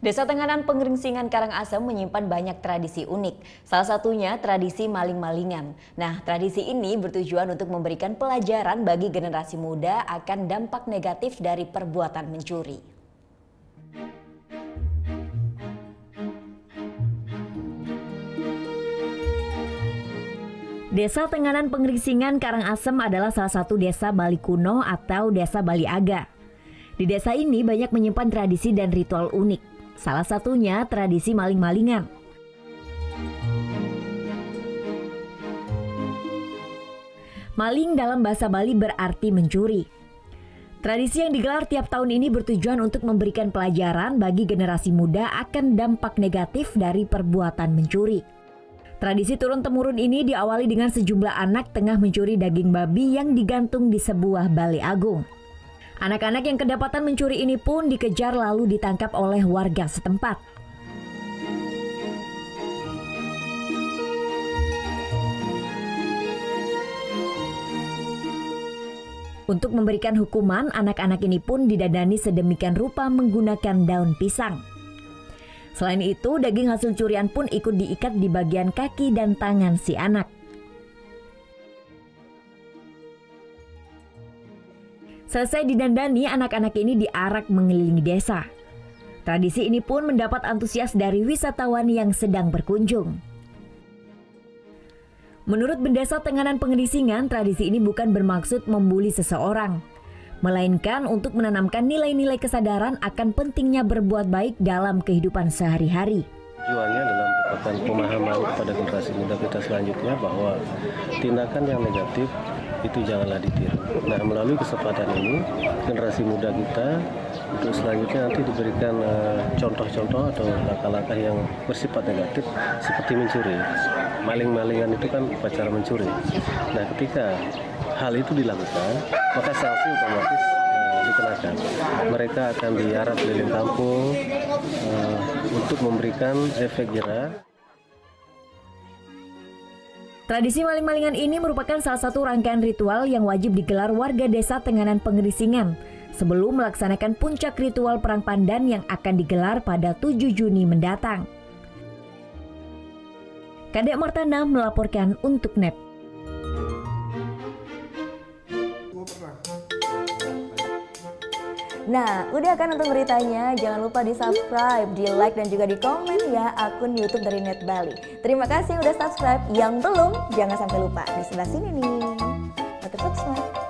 Desa Tenganan Pengeringsingan Karangasem menyimpan banyak tradisi unik. Salah satunya tradisi maling-malingan. Nah, tradisi ini bertujuan untuk memberikan pelajaran bagi generasi muda akan dampak negatif dari perbuatan mencuri. Desa Tenganan Pengeringsingan Karangasem adalah salah satu desa Bali kuno atau desa Bali Aga. Di desa ini banyak menyimpan tradisi dan ritual unik. Salah satunya tradisi maling-malingan. Maling dalam bahasa Bali berarti mencuri. Tradisi yang digelar tiap tahun ini bertujuan untuk memberikan pelajaran bagi generasi muda akan dampak negatif dari perbuatan mencuri. Tradisi turun-temurun ini diawali dengan sejumlah anak tengah mencuri daging babi yang digantung di sebuah balai agung. Anak-anak yang kedapatan mencuri ini pun dikejar lalu ditangkap oleh warga setempat. Untuk memberikan hukuman, anak-anak ini pun didandani sedemikian rupa menggunakan daun pisang. Selain itu, daging hasil curian pun ikut diikat di bagian kaki dan tangan si anak. Selesai didandani, anak-anak ini diarak mengelilingi desa. Tradisi ini pun mendapat antusias dari wisatawan yang sedang berkunjung. Menurut Bendesa Tenganan Pengeringsingan, tradisi ini bukan bermaksud membuli seseorang, melainkan untuk menanamkan nilai-nilai kesadaran akan pentingnya berbuat baik dalam kehidupan sehari-hari. Tujuannya dalam merupakan pemahaman kepada generasi muda kita selanjutnya bahwa tindakan yang negatif itu janganlah ditiru. Nah, melalui kesempatan ini generasi muda kita untuk selanjutnya nanti diberikan contoh-contoh atau langkah-langkah yang bersifat negatif seperti mencuri. Maling-malingan itu kan upacara mencuri. Nah, ketika hal itu dilakukan, maka sanksi otomatis dikenakan. Mereka akan diarak keliling kampung untuk memberikan efek jera. Tradisi maling-malingan ini merupakan salah satu rangkaian ritual yang wajib digelar warga desa Tenganan Pengeringsingan sebelum melaksanakan puncak ritual Perang Pandan yang akan digelar pada 7 Juni mendatang. Kadek Martana melaporkan untuk NET. Nah, udah kan untuk beritanya? Jangan lupa di subscribe, di like, dan juga di komen ya akun YouTube dari Net Bali. Terima kasih udah subscribe. Yang belum, jangan sampai lupa di sebelah sini nih. Subscribe.